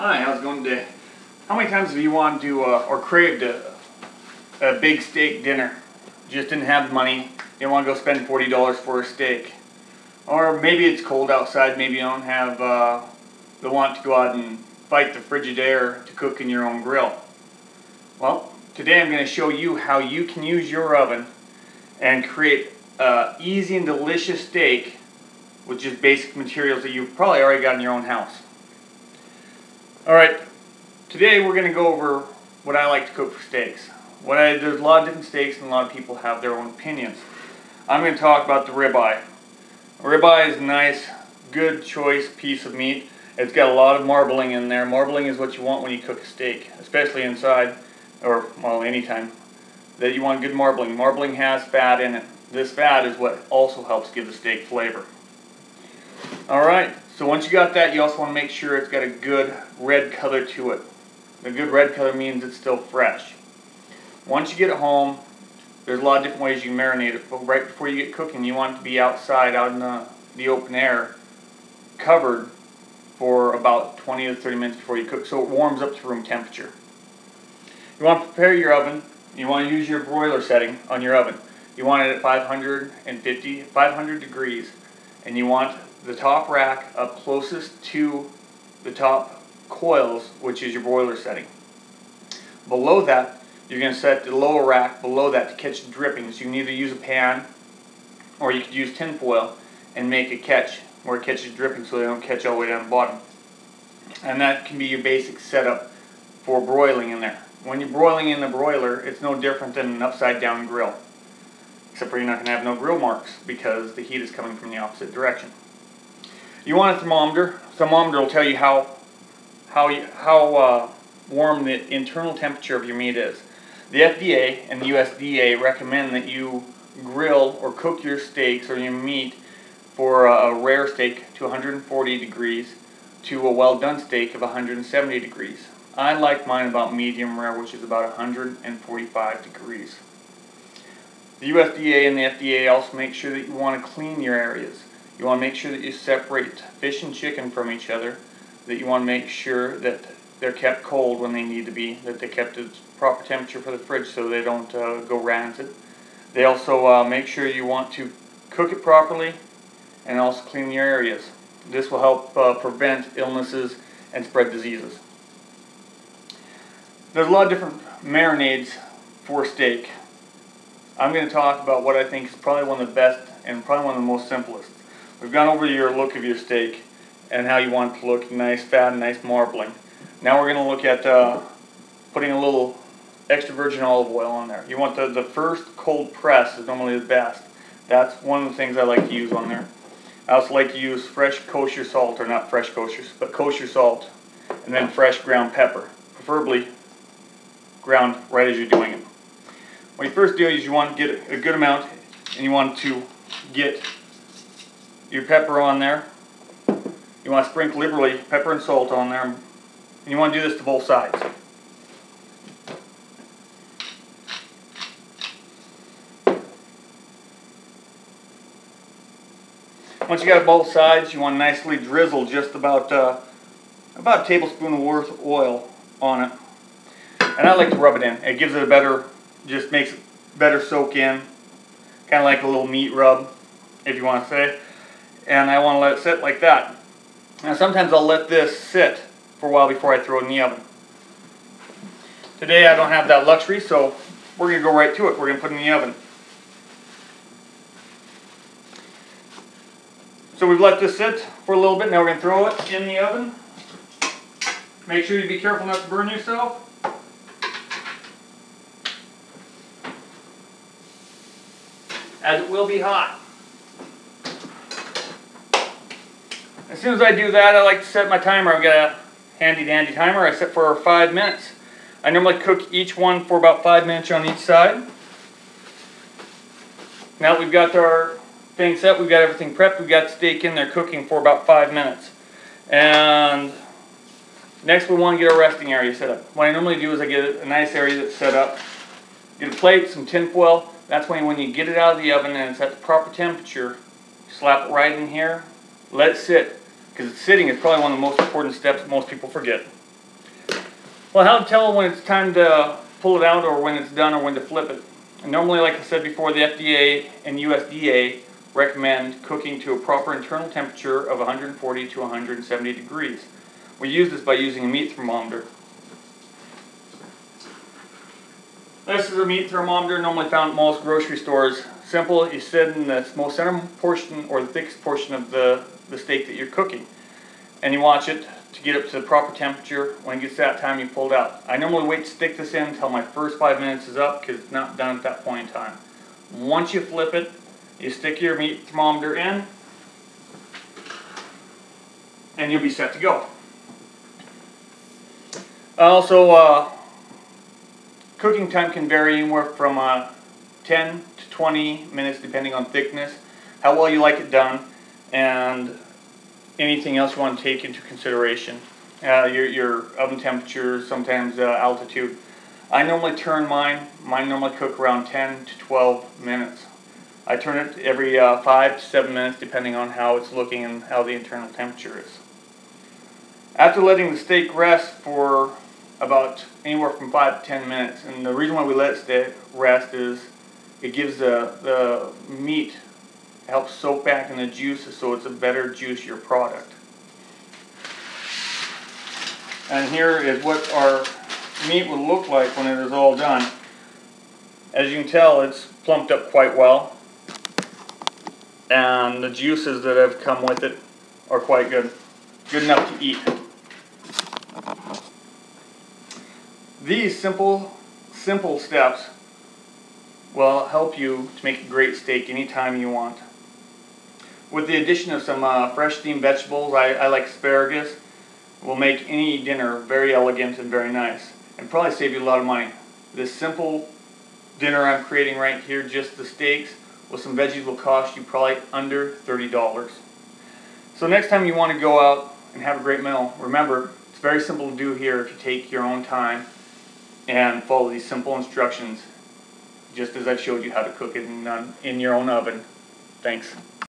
Hi, how's it going today? How many times have you wanted to or craved a big steak dinner? You just didn't have the money. You didn't want to go spend $40 for a steak. Or maybe it's cold outside, maybe you don't have the want to go out and fight the frigid air to cook in your own grill. Well, today I'm going to show you how you can use your oven and create easy and delicious steak with just basic materials that you've probably already got in your own house. Alright, today we're going to go over what I like to cook for steaks. There's a lot of different steaks and a lot of people have their own opinions. I'm going to talk about the ribeye. A ribeye is a nice, good choice piece of meat. It's got a lot of marbling in there. Marbling is what you want when you cook a steak, especially inside, or well, anytime, that you want good marbling. Marbling has fat in it. This fat is what also helps give the steak flavor. Alright, so once you got that, you also want to make sure it's got a good red color to it. The good red color means it's still fresh. Once you get it home, there's a lot of different ways you can marinate it, but right before you get cooking, you want it to be outside, out in the open air, covered for about 20 to 30 minutes before you cook, so it warms up to room temperature. You want to prepare your oven. You want to use your broiler setting on your oven. You want it at 500 degrees, and you want the top rack up closest to the top coils, which is your broiler setting. Below that, you're going to set the lower rack below that to catch the drippings. You can either use a pan or you could use tin foil and make a catch where it catches dripping so they don't catch all the way down the bottom. And that can be your basic setup for broiling in there. When you're broiling in the broiler, it's no different than an upside down grill, except for you're not going to have no grill marks because the heat is coming from the opposite direction. You want a thermometer. A thermometer will tell you how warm the internal temperature of your meat is. The FDA and the USDA recommend that you grill or cook your steaks or your meat for a rare steak to 140 degrees to a well done steak of 170 degrees. I like mine about medium rare, which is about 145 degrees. The USDA and the FDA also make sure that you want to clean your areas. You want to make sure that you separate fish and chicken from each other, that you want to make sure that they're kept cold when they need to be, that they kept at proper temperature for the fridge so they don't go rancid. They also make sure you want to cook it properly and also clean your areas. This will help prevent illnesses and spread diseases. There's a lot of different marinades for steak. I'm going to talk about what I think is probably one of the best and probably one of the most simplest. We've gone over your look of your steak and how you want it to look, nice fat and nice marbling. Now we're going to look at putting a little extra virgin olive oil on there. You want the first cold press is normally the best. That's one of the things I like to use on there. I also like to use fresh kosher salt, or not fresh kosher, but kosher salt, and then fresh ground pepper, preferably ground right as you're doing it. What you first do is you want to get a good amount, and you want to get your pepper on there. You want to sprinkle liberally pepper and salt on there, and you want to do this to both sides. Once you got both sides, you want to nicely drizzle just about a tablespoon worth of oil on it. And I like to rub it in. It gives it a better, just makes it better soak in, kind of like a little meat rub, if you want to say. And I want to let it sit like that. Now sometimes I'll let this sit for a while before I throw it in the oven. Today I don't have that luxury, so we're going to go right to it. We're going to put it in the oven. So we've let this sit for a little bit. Now we're going to throw it in the oven. Make sure you be careful not to burn yourself. As it will be hot. As soon as I do that, I like to set my timer. I've got a handy dandy timer. I set for 5 minutes. I normally cook each one for about 5 minutes on each side. Now that we've got our thing set, we've got everything prepped, we've got steak in there cooking for about 5 minutes. And next we want to get our resting area set up. What I normally do is I get a nice area that's set up. Get a plate, some tin foil. That's when you get it out of the oven and it's at the proper temperature, slap it right in here, let it sit. Because sitting is probably one of the most important steps most people forget. Well, how to tell when it's time to pull it out or when it's done or when to flip it? And normally, like I said before, the FDA and USDA recommend cooking to a proper internal temperature of 140 to 170 degrees. We use this by using a meat thermometer. This is a meat thermometer normally found at most grocery stores. Simple, you sit in the most center portion or the thickest portion of the steak that you're cooking. And you watch it to get up to the proper temperature. When it gets to that time, you pull it out. I normally wait to stick this in until my first 5 minutes is up because it's not done at that point in time. Once you flip it, you stick your meat thermometer in and you'll be set to go. Also, cooking time can vary anywhere from 10 to 20 minutes depending on thickness, how well you like it done, and anything else you want to take into consideration. Your oven temperature, sometimes altitude. I normally turn mine normally cook around 10 to 12 minutes. I turn it every 5 to 7 minutes depending on how it's looking and how the internal temperature is. After letting the steak rest for about anywhere from 5 to 10 minutes, and the reason why we let it rest is it gives the meat, helps soak back in the juices so it's a better juicier product. And here is what our meat will look like when it is all done. As you can tell, it's plumped up quite well, and the juices that have come with it are quite good enough to eat. These simple steps will help you to make a great steak anytime you want. With the addition of some fresh steamed vegetables, I like asparagus, will make any dinner very elegant and very nice, and probably save you a lot of money. This simple dinner I'm creating right here, just the steaks, with some veggies, will cost you probably under $30. So next time you want to go out and have a great meal, remember, it's very simple to do here if you take your own time and follow these simple instructions, just as I've showed you how to cook it in your own oven. Thanks.